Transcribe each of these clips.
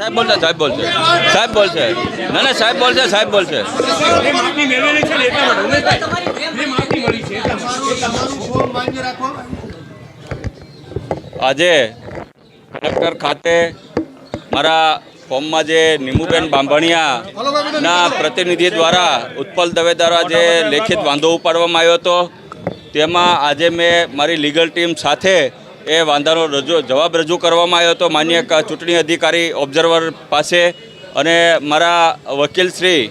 સાહેબ બોલશે ના સાહેબ બોલશે આજે કલેક્ટર ખાતે મારા ફોર્મમાં જે નીમુબેન બાંભણિયાના પ્રતિનિધિ દ્વારા ઉત્પલ દવે દ્વારા જે લેખિત વાંધો ઉપાડવામાં આવ્યો હતો તેમાં આજે મેં મારી લીગલ ટીમ સાથે એ વાંધાનો જવાબ રજૂ કરવામાં આવ્યો હતો માન્ય ચૂંટણી અધિકારી ઓબ્ઝર્વર પાસે અને મારા વકીલશ્રી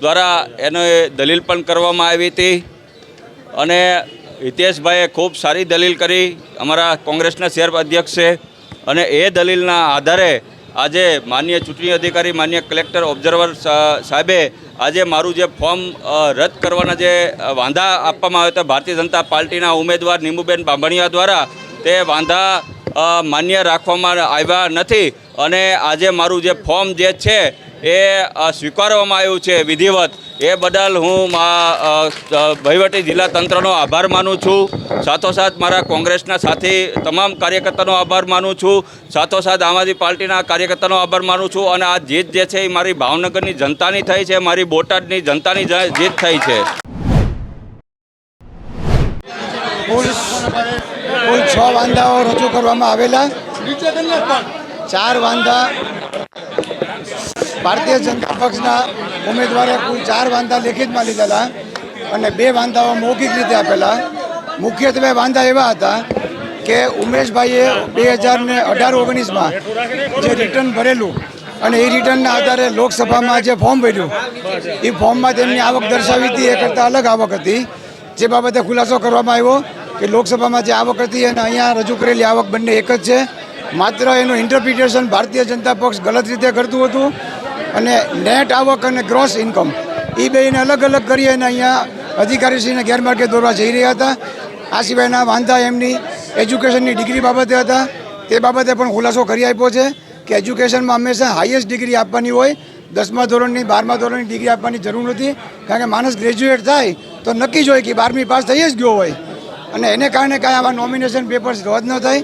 દ્વારા એનો દલીલ પણ કરવામાં આવી હતી અને હિતેશભાઈએ ખૂબ સારી દલીલ કરી અમારા કોંગ્રેસના શહેર અધ્યક્ષ છે અને એ દલીલના આધારે આજે માન્ય ચૂંટણી અધિકારી માન્ય કલેક્ટર ઓબ્ઝર્વર સાહેબે આજે મારું જે ફોર્મ રદ કરવાના જે વાંધા આપવામાં આવ્યા હતા ભારતીય જનતા પાર્ટીના ઉમેદવાર નીમુબેન બાંભણિયા દ્વારા તે વાંધા માન્ય રાખવામાં આવ્યા નથી અને આજે મારું જે ફોર્મ જે છે એ સ્વીકારવામાં આવ્યું છે વિધિવત એ બદલ હું વહીવટી જિલ્લા તંત્રનો આભાર માનું છું સાથોસાથ મારા કોંગ્રેસના સાથી તમામ કાર્યકર્તાનો આભાર માનું છું સાથોસાથ આમ આદમી પાર્ટીના કાર્યકર્તાનો આભાર માનું છું અને આ જીત જે છે એ મારી ભાવનગરની જનતાની થઈ છે મારી બોટાદની જનતાની જીત થઈ છે કુલ 6 વાંધાઓ રજૂ કરવામાં આવેલા 4 વાંધા ભારતીય જનતા પક્ષના ઉમેદવારે કુલ 4 વાંધા લેખિતમાં લીધેલા અને 2 વાંધાઓ મૌખિક રીતે આપેલા મુખ્યત્વે વાંધા એવા હતા કે ઉમેશભાઈએ 2018-19માં જે રિટર્ન ભરેલું અને એ રિટર્નના આધારે લોકસભામાં જે ફોર્મ ભર્યું એ ફોર્મમાં તેમની આવક દર્શાવી હતી એ કરતાં અલગ આવક હતી જે બાબતે ખુલાસો કરવામાં આવ્યો કે લોકસભામાં જે આવક હતી અને અહીંયા રજૂ કરેલી આવક બંને એક જ છે માત્ર એનું ઇન્ટરપ્રિટેશન ભારતીય જનતા પક્ષ ગલત રીતે કરતું હતું અને નેટ આવક અને ગ્રોસ ઇન્કમ એ બેને અલગ અલગ કરી અને અહીંયા અધિકારીશ્રીને ગેરમાર્ગે દોરવા જઈ રહ્યા હતા આ સિવાયના વાંધા એમની એજ્યુકેશનની ડિગ્રી બાબતે હતા તે બાબતે પણ ખુલાસો કરી આપ્યો છે કે એજ્યુકેશનમાં હંમેશા હાઈએસ્ટ ડિગ્રી આપવાની હોય 10મા ધોરણની 12મા ધોરણની ડિગ્રી આપવાની જરૂર નથી કારણ કે માણસ ગ્રેજ્યુએટ થાય તો નક્કી જ હોય કે 12મી પાસ થઈ જ ગયો હોય અને એને કારણે કાંઈ આવા નોમિનેશન પેપર્સ રદ ન થાય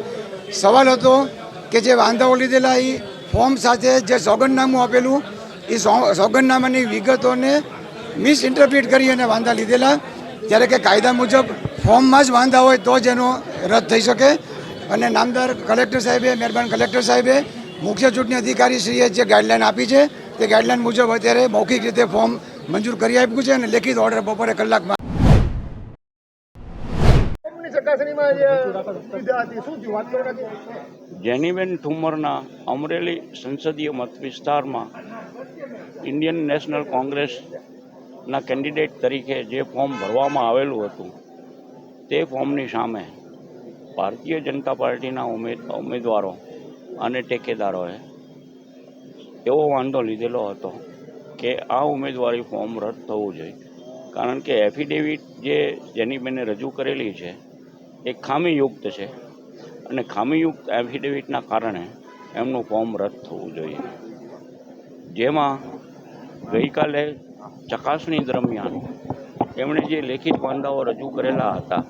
સવાલ હતો કે જે વાંધાઓ લીધેલા એ ફોર્મ સાથે જે સોગંદનામું આપેલું એ સોગંદનામાની વિગતોને મિસઇન્ટરપ્રિટ કરી અને વાંધા લીધેલા જ્યારે કે કાયદા મુજબ ફોર્મમાં જ વાંધા હોય તો જ એનો રદ થઈ શકે અને નામદાર કલેક્ટર સાહેબે મહેરબાન કલેક્ટર સાહેબે મુખ્ય ચૂંટણી અધિકારીશ્રીએ જે ગાઈડલાઈન આપી છે તે ગાઈડલાઈન મુજબ અત્યારે મૌખિક રીતે ફોર્મ મંજૂર કરી આપ્યું છે અને લેખિત ઓર્ડર બપોરે કલાકમાં જેનીબેન ઠુમ્મરના અમરેલી સંસદીય મત વિસ્તારમાં ઇન્ડિયન નેશનલ કોંગ્રેસના કેન્ડિડેટ તરીકે જે ફોર્મ ભરવામાં આવેલું હતું તે ફોર્મની સામે ભારતીય જનતા પાર્ટીના ઉમેદવારો અને ટેકેદારોએ એવો વાંધો લીધેલો હતો કે આ ઉમેદવારી ફોર્મ રદ થવું જોઈએ કારણ કે એફિડેવિટ જે જેનીબેને રજૂ કરેલી છે એ ખામીયુક્ત છે અને ખામીયુક્ત એફિડેવિટના કારણે એમનું ફોર્મ રદ થવું જોઈએ જેમાં ગઈકાલે ચકાસણી દરમિયાન એમણે જે લેખિત વાંધાઓ રજૂ કરેલા હતા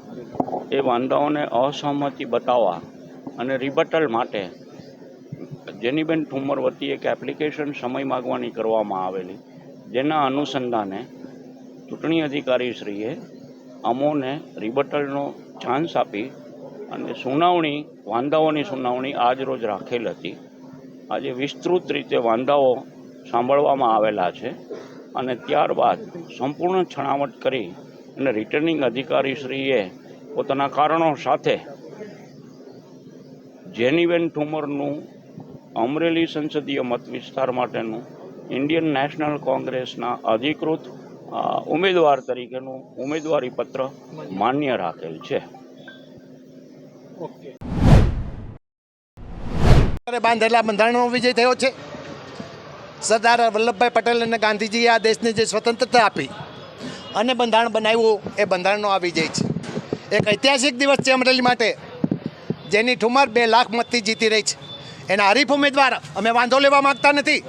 એ વાંધાઓને અસહમતિ બતાવવા અને રિબટલ માટે જેનીબેન ઠુમ્મર વતી એક એપ્લિકેશન સમય માગવાની કરવામાં આવેલી જેના અનુસંધાને ચૂંટણી અધિકારીશ્રીએ અમોને રિબટલનો ચાન્સ આપી અને વાંધાઓની સુનાવણી આજ રોજ રાખેલ હતી આજે વિસ્તૃત રીતે વાંધાઓ સાંભળવામાં આવેલા છે અને ત્યારબાદ સંપૂર્ણ છણાવટ કરી અને રિટર્નિંગ અધિકારીશ્રીએ પોતાના કારણો સાથે જેનીબેન ઠુમ્મરનું અમરેલી સંસદીય મત વિસ્તાર માટેનું ઇન્ડિયન નેશનલ કોંગ્રેસના અધિકૃત ઉમેદવાર તરીકેનું ઉમેદવારી પત્ર માન્ય રાખેલ છે. બાંધેલા બંધારણનો વિજય થયો છે. સરદાર વલ્લભભાઈ પટેલ અને ગાંધીજીએ આ દેશને જે સ્વતંત્રતા આપી અને બંધારણ બનાવ્યું એ બંધારણનો આ વિજય છે. એક ઐતિહાસિક દિવસ છે અમરેલી માટે. જેની ઠુમ્મર 2 લાખ મતથી જીતી રહી છે. એના હરીફ ઉમેદવાર અમે વાંધો લેવા માગતા નથી,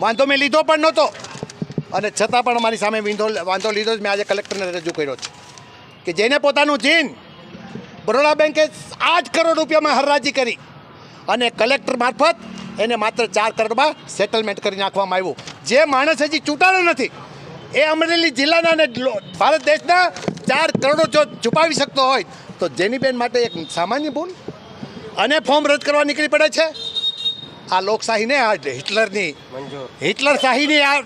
વાંધો મેં લીધો પણ નહોતો અને છતાં પણ અમારી સામે વાંધો લીધો જ મેં આજે કલેક્ટરને રજૂ કર્યો છે કે જેને પોતાનું જીન બરોડા બેંકે 8 કરોડ રૂપિયામાં હરાજી કરી અને કલેક્ટર મારફત એને માત્ર 4 કરોડમાં સેટલમેન્ટ કરી નાખવામાં આવ્યું. જે માણસ હજી ચૂંટાણો નથી એ અમરેલી જિલ્લાના અને ભારત દેશના 4 કરોડો જો છુપાવી શકતો હોય તો જેનીબેન માટે એક સામાન્ય ભૂલ અને ફોર્મ રદ કરવા નીકળી પડે છે. આ લોકશાહીને આ હિટલર શાહીની આ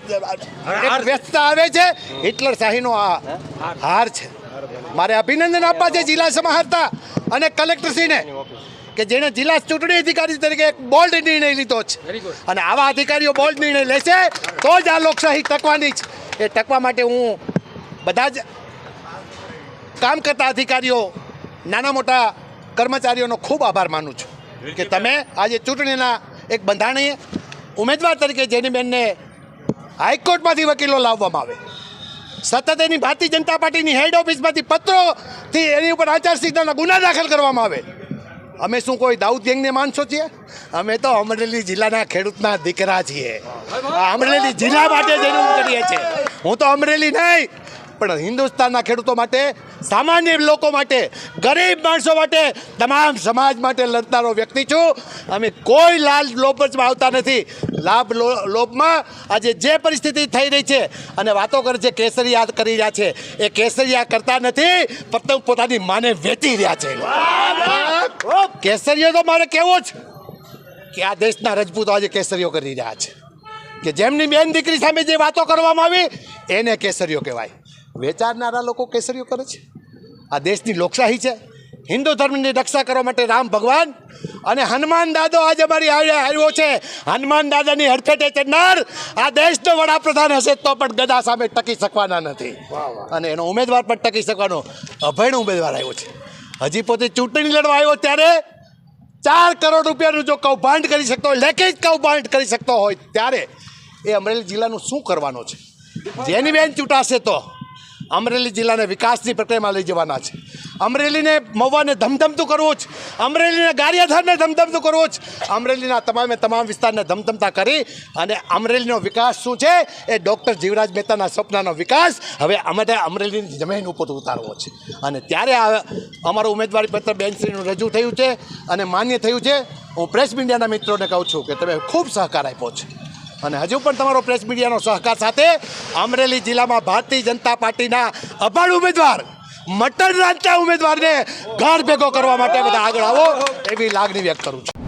એક વ્યસ્તતા આવે છે. હિટલર શાહીનો આ હાર છે. મારે અભિનંદન આપવા છે જિલ્લા સમાહર્તા અને કલેક્ટરશ્રીને કે જેણે જિલ્લા ચૂંટણી અધિકારી તરીકે એક બોલ્ડ નિર્ણય લીધો છે. અને આવા અધિકારીઓ બોલ્ડ નિર્ણય લેશે તો જ આ લોકશાહી ટકવાની છે. એ ટકવા માટે હું બધા જ કામ કરતા અધિકારીઓ, નાના મોટા કર્મચારીઓનો ખૂબ આભાર માનું છું કે તમે આજે ચૂંટણીના એક બંધારણીય ઉમેદવાર તરીકે જેનીબેનને હાઈકોર્ટમાંથી વકીલો લાવવામાં આવે, સતત એની ભારતીય જનતા પાર્ટીની હેડ ઓફિસમાંથી પત્રોથી એની ઉપર આચારસંહિતાના ગુના દાખલ કરવામાં આવે. અમે શું કોઈ દાઉદ ગેંગને માણસો છીએ? અમે તો અમરેલી જિલ્લાના ખેડૂતના દીકરા છીએ. અમરેલી જિલ્લા માટે જેનું કરીએ છીએ. હું તો અમરેલી નહીં પણ હિન્દુસ્તાનના ખેડૂતો માટે, સામાન્ય લોકો માટે, ગરીબ માણસો માટે, તમામ સમાજ માટે લડનારો વ્યક્તિ છું. અમે કોઈ લાલ લોભમાં આવતા નથી. લોભમાં આજે જે પરિસ્થિતિ થઈ રહી છે અને વાતો કરે છે કેસરિયા કરી રહ્યા છે, એ કેસરિયા કરતા નથી, પોતાની માને વેચી રહ્યા છે. કેસરીઓ તો મારે કહેવો જ કે આ દેશના રજપૂતો આજે કેસરીઓ કરી રહ્યા છે કે જેમની બેન દીકરી સામે જે વાતો કરવામાં આવી એને કેસરીઓ કહેવાય. વેચારનારા લોકો કેસરીઓ કરે છે. આ દેશની લોકશાહી છે. હિન્દુ ધર્મની રક્ષા કરવા માટે રામ ભગવાન અને હનુમાન દાદો આજે અમારી આવ્યો છે. હનુમાન દાદાની હડફેટે ચડનાર આ દેશનો વડાપ્રધાન હશે તો પણ ગદા સામે ટકી શકવાના નથી. અને એનો ઉમેદવાર પણ ટકી શકવાનો અભયનો ઉમેદવાર આવ્યો છે. હજી પોતે ચૂંટણી લડવા આવ્યો ત્યારે 4 કરોડ રૂપિયાનું જો કૌભાંડ કરી શકતો હોય, લેખિત કૌભાંડ કરી શકતો હોય ત્યારે એ અમરેલી જિલ્લાનું શું કરવાનો છે? જેની બેન ચૂંટાશે તો અમરેલી જિલ્લાને વિકાસની પ્રક્રિયામાં લઈ જવાના છે. અમરેલીને મહુવાને ધમધમતું કરવું છે. અમરેલીને ગારિયાધારને ધમધમતું કરવું છે. અમરેલીના તમામ વિસ્તારને ધમધમતા કરી અને અમરેલીનો વિકાસ શું છે એ ડૉક્ટર જીવરાજ મહેતાના સપનાનો વિકાસ હવે અમારે અમરેલીની જમીન ઉપર ઉતારવો છે. અને ત્યારે અમારું ઉમેદવારી પત્ર બેનશ્રીનું રજૂ થયું છે અને માન્ય થયું છે. હું પ્રેસ મીડિયાના મિત્રોને કહું છું કે તમે ખૂબ સહકાર આપ્યો છે અને હજુ પણ તમારો પ્રેસ મીડિયાનો સહકાર સાથે અમરેલી જિલ્લામાં ભારતીય જનતા પાર્ટીના અભણ ઉમેદવાર, મટન રાંધતા ઉમેદવારને ઘર ભેગો કરવા માટે બધા આગળ આવો એવી લાગણી વ્યક્ત કરું છું.